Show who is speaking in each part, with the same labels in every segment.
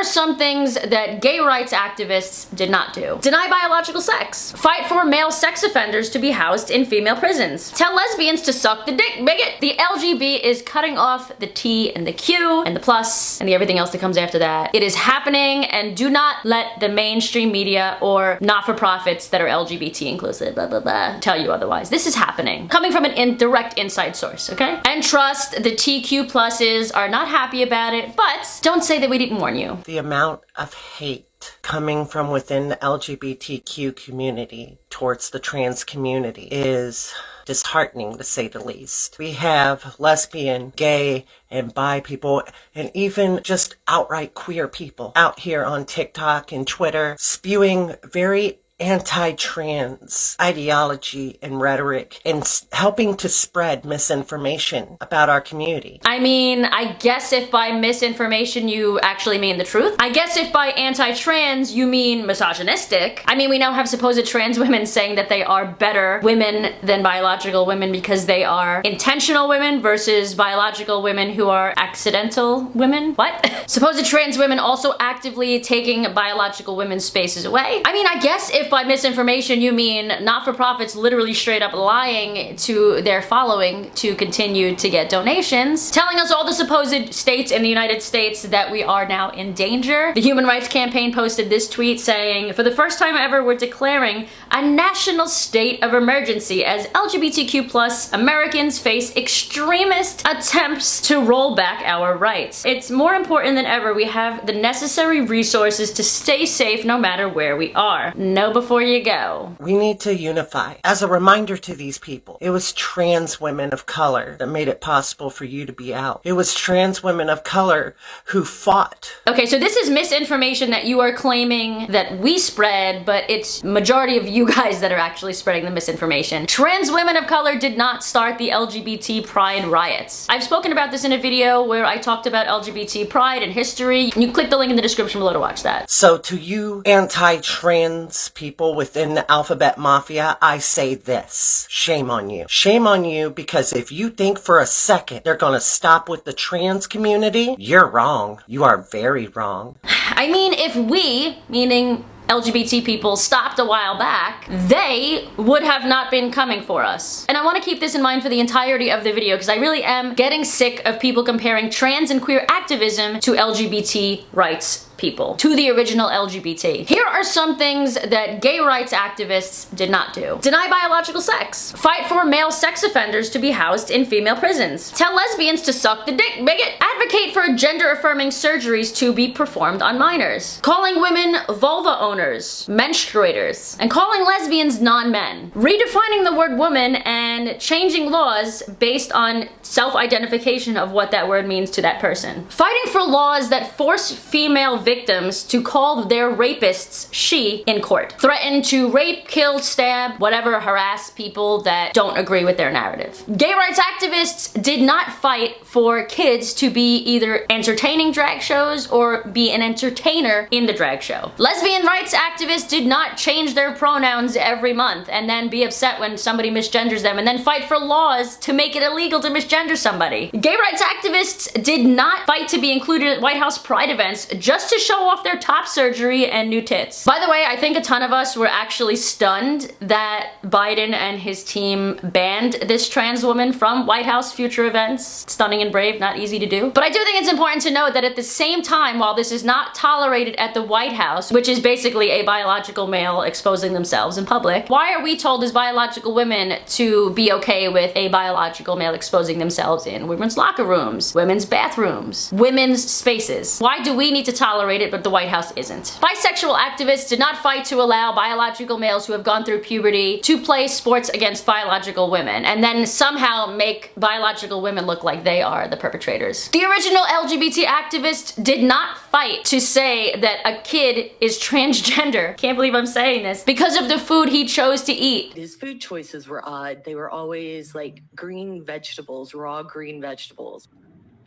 Speaker 1: some things that gay rights activists did not do. Deny biological sex. Fight for male sex offenders to be housed in female prisons. Tell lesbians to suck the dick, bigot. The LGB is cutting off the T and the Q and the plus and the everything else that comes after that. It is happening, and do not let the mainstream media or not-for-profits that are LGBT inclusive, blah, blah, blah, tell you otherwise. This is happening. Coming from an direct inside source, okay? And trust, the TQ pluses are not happy about it, but don't say that we didn't warn you.
Speaker 2: The amount of hate coming from within the LGBTQ community towards the trans community is disheartening, to say the least. We have lesbian, gay, and bi people, and even just outright queer people out here on TikTok and Twitter spewing very anti-trans ideology and rhetoric and helping to spread misinformation about our community.
Speaker 1: I mean, I guess if by misinformation you actually mean the truth. I guess if by anti-trans you mean misogynistic. I mean, we now have supposed trans women saying that they are better women than biological women because they are intentional women versus biological women who are accidental women. What? Supposed trans women also actively taking biological women's spaces away. I mean, I guess if by misinformation you mean not-for-profits literally straight up lying to their following to continue to get donations, telling us all the supposed states in the United States that we are now in danger. The Human Rights Campaign posted this tweet saying, "For the first time ever, we're declaring a national state of emergency as LGBTQ plus Americans face extremist attempts to roll back our rights. It's more important than ever we have the necessary resources to stay safe no matter where we are." Know before you go.
Speaker 2: We need to unify. As a reminder to these people, it was trans women of color that made it possible for you to be out. It was trans women of color who fought.
Speaker 1: Okay, so this is misinformation that you are claiming that we spread, but it's majority of you guys that are actually spreading the misinformation. Trans women of color did not start the LGBT pride riots. I've spoken about this in a video where I talked about LGBT pride and history. You click the link in the description below to watch that.
Speaker 2: So to you anti-trans people within the alphabet mafia, I say this. Shame on you. Shame on you, because if you think for a second they're gonna stop with the trans community, you're wrong. You are very wrong.
Speaker 1: I mean, if we, meaning LGBT people, stopped a while back, they would have not been coming for us. And I want to keep this in mind for the entirety of the video because I really am getting sick of people comparing trans and queer activism to LGBT rights people, to the original LGBT. Here are some things that gay rights activists did not do. Deny biological sex. Fight for male sex offenders to be housed in female prisons. Tell lesbians to suck the dick, bigot. Advocate for gender-affirming surgeries to be performed on minors. Calling women vulva owners, menstruators, and calling lesbians non-men. Redefining the word woman and changing laws based on self-identification of what that word means to that person. Fighting for laws that force female victims to call their rapists she in court. Threaten to rape, kill, stab, whatever, harass people that don't agree with their narrative. Gay rights activists did not fight for kids to be either entertaining drag shows or be an entertainer in the drag show. Lesbian rights activists did not change their pronouns every month and then be upset when somebody misgenders them and then fight for laws to make it illegal to misgender somebody. Gay rights activists did not fight to be included at White House Pride events just to show off their top surgery and new tits. By the way, I think a ton of us were actually stunned that Biden and his team banned this trans woman from White House future events. Stunning and brave, not easy to do. But I do think it's important to note that at the same time, while this is not tolerated at the White House, which is basically a biological male exposing themselves in public, why are we told as biological women to be okay with a biological male exposing themselves in women's locker rooms, women's bathrooms, women's spaces? Why do we need to tolerate it but the White House isn't? Bisexual activists did not fight to allow biological males who have gone through puberty to play sports against biological women and then somehow make biological women look like they are the perpetrators. The original LGBT activists did not fight to say that a kid is transgender. Can't believe I'm saying this. Because of the food he chose to eat.
Speaker 3: His food choices were odd. They were always like green vegetables, raw green vegetables.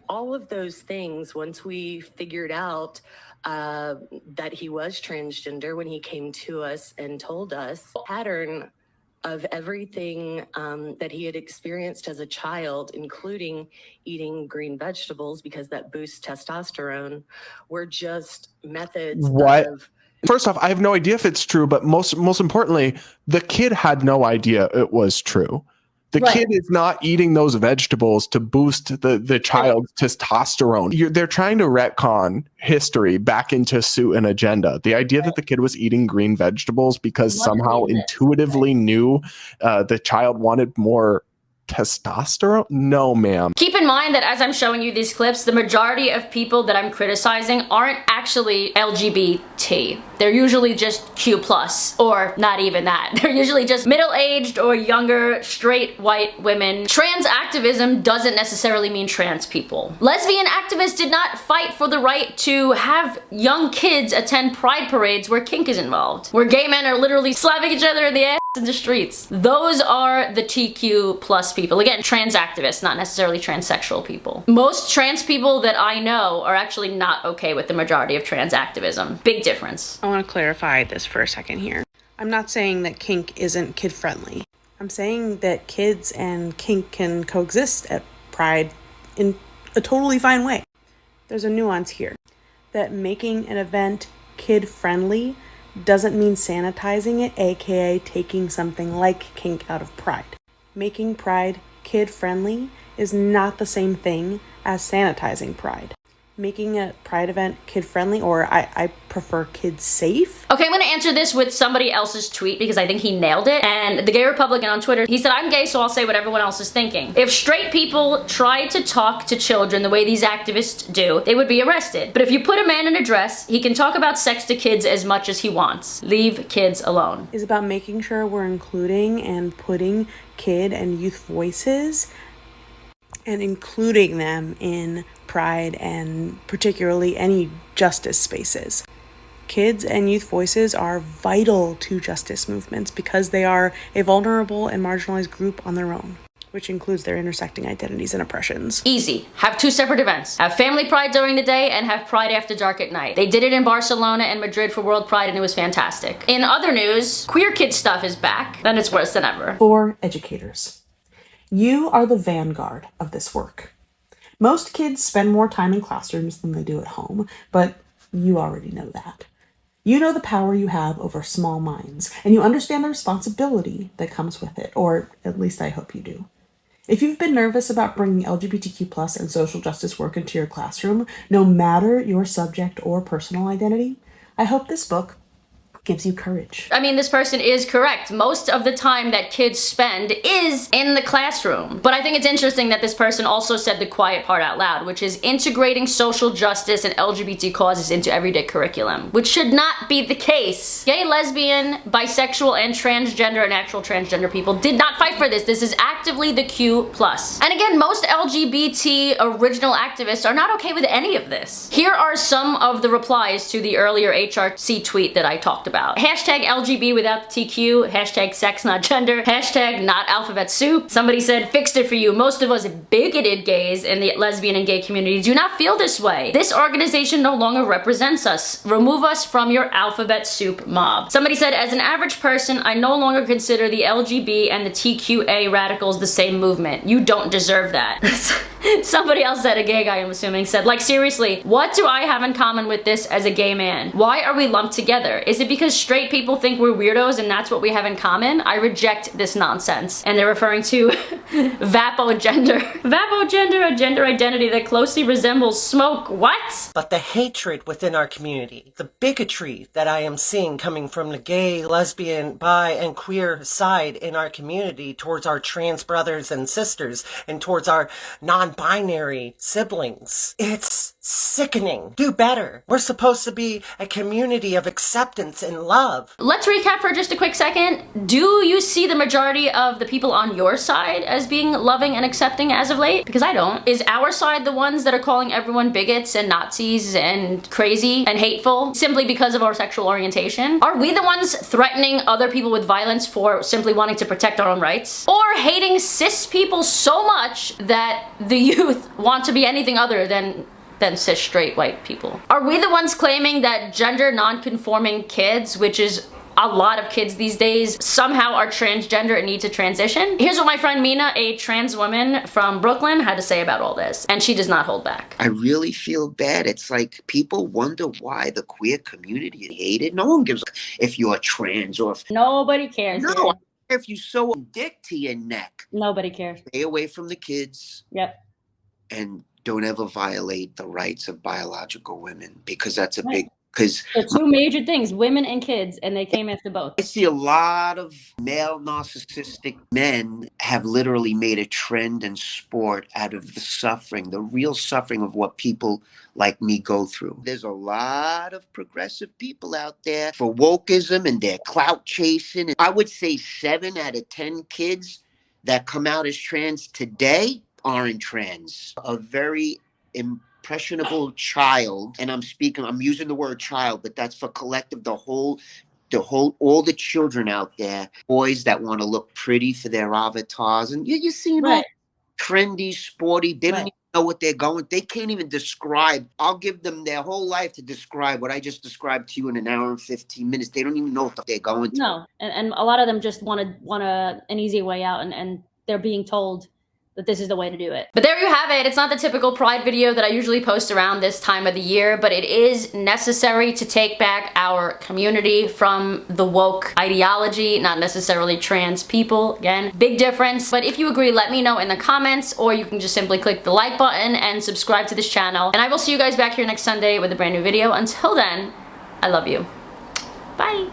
Speaker 3: All of those things, once we figured out that he was transgender when he came to us and told us, pattern of everything that he had experienced as a child, including eating green vegetables because that boosts testosterone, were just methods of...
Speaker 4: First off, I have no idea if it's true, but most importantly, the kid had no idea it was true. The kid is not eating those vegetables to boost the child's testosterone. They're trying to retcon history back into suit an agenda. The idea that the kid was eating green vegetables because somehow intuitively knew the child wanted more testosterone? No, ma'am.
Speaker 1: Keep in mind that as I'm showing you these clips, the majority of people that I'm criticizing aren't actually LGBT. They're usually just Q+, or not even that. They're usually just middle-aged or younger, straight, white women. Trans activism doesn't necessarily mean trans people. Lesbian activists did not fight for the right to have young kids attend pride parades where kink is involved, where gay men are literally slapping each other in the ass in the streets. Those are the TQ+ people. Again, trans activists, not necessarily transsexual people. Most trans people that I know are actually not okay with the majority of trans activism. Big difference.
Speaker 5: I want to clarify this for a second here. I'm not saying that kink isn't kid-friendly. I'm saying that kids and kink can coexist at Pride in a totally fine way. There's a nuance here, that making an event kid-friendly doesn't mean sanitizing it, aka taking something like kink out of Pride. Making Pride kid-friendly is not the same thing as sanitizing Pride. Making a Pride event kid-friendly, or I prefer kid-safe.
Speaker 1: Okay, I'm gonna answer this with somebody else's tweet because I think he nailed it. And the Gay Republican on Twitter, he said, I'm gay, so I'll say what everyone else is thinking. If straight people tried to talk to children the way these activists do, they would be arrested. But if you put a man in a dress, he can talk about sex to kids as much as he wants. Leave kids alone.
Speaker 5: Is about making sure we're including and putting kid and youth voices and including them in Pride and particularly any justice spaces. Kids and youth voices are vital to justice movements because they are a vulnerable and marginalized group on their own, which includes their intersecting identities and oppressions.
Speaker 1: Easy. Have two separate events. Have family pride during the day and have pride after dark at night. They did it in Barcelona and Madrid for World Pride and it was fantastic. In other news, queer kid stuff is back, and it's worse than ever.
Speaker 6: For educators, you are the vanguard of this work. Most kids spend more time in classrooms than they do at home, but you already know that. You know the power you have over small minds, and you understand the responsibility that comes with it, or at least I hope you do. If you've been nervous about bringing LGBTQ+ and social justice work into your classroom, no matter your subject or personal identity, I hope this book gives you courage.
Speaker 1: I mean, this person is correct. Most of the time that kids spend is in the classroom. But I think it's interesting that this person also said the quiet part out loud, which is integrating social justice and LGBT causes into everyday curriculum, which should not be the case. Gay, lesbian, bisexual, and transgender and actual transgender people did not fight for this. This is actively the Q+. And again, most LGBT original activists are not okay with any of this. Here are some of the replies to the earlier HRC tweet that I talked about. Hashtag LGB without the TQ, hashtag sex not gender, hashtag not alphabet soup. Somebody said, fixed it for you. Most of us bigoted gays in the lesbian and gay community do not feel this way. This organization no longer represents us. Remove us from your alphabet soup mob. Somebody said, as an average person, I no longer consider the LGB and the TQA radicals the same movement. You don't deserve that. Somebody else said, a gay guy I'm assuming, said, like seriously, what do I have in common with this as a gay man? Why are we lumped together? Is it because straight people think we're weirdos and that's what we have in common? I reject this nonsense. And they're referring to vapogender. Vapogender, a gender identity that closely resembles smoke. What?
Speaker 2: But the hatred within our community, the bigotry that I am seeing coming from the gay, lesbian, bi, and queer side in our community towards our trans brothers and sisters and towards our non-binary siblings, it's sickening. Do better. We're supposed to be a community of acceptance and love.
Speaker 1: Let's recap for just a quick second. Do you see the majority of the people on your side as being loving and accepting as of late? Because I don't. Is our side the ones that are calling everyone bigots and Nazis and crazy and hateful simply because of our sexual orientation? Are we the ones threatening other people with violence for simply wanting to protect our own rights? Or hating cis people so much that the youth want to be anything other than cis straight white people? Are we the ones claiming that gender non-conforming kids, which is a lot of kids these days somehow are transgender and need to transition. Here's what my friend Mina, a trans woman from Brooklyn, had to say about all this, and she does not hold back.
Speaker 7: I really feel bad. It's like people wonder why the queer community is hated. No one gives a if you're trans or if
Speaker 1: Nobody cares.
Speaker 7: no,
Speaker 1: Here.
Speaker 7: I don't care if you sew a dick to your neck.
Speaker 1: Nobody cares.
Speaker 7: Stay away from the kids.
Speaker 1: Yep.
Speaker 7: And don't ever violate the rights of biological women, because that's a
Speaker 1: Right.
Speaker 7: big, because
Speaker 1: So two major things, women and kids, and they came after both.
Speaker 7: I see a lot of male narcissistic men have literally made a trend and sport out of the suffering, the real suffering of what people like me go through. There's a lot of progressive people out there for wokeism and their clout chasing. And I would say 7 out of 10 kids that come out as trans today aren't trans. A very impressionable child, and I'm using the word child, but that's for collective, all the children out there, boys that want to look pretty for their avatars, and you're seeing all trendy, sporty, they don't even know what they're going, they can't even describe. I'll give them their whole life to describe what I just described to you in an hour and 15 minutes. They don't even know what they're going through.
Speaker 1: No, and a lot of them just want an easy way out, and they're being told that this is the way to do it. But there you have it. It's not the typical Pride video that I usually post around this time of the year, but it is necessary to take back our community from the woke ideology, not necessarily trans people. Again, big difference. But if you agree, let me know in the comments, or you can just simply click the like button and subscribe to this channel. And I will see you guys back here next Sunday with a brand new video. Until then, I love you. Bye.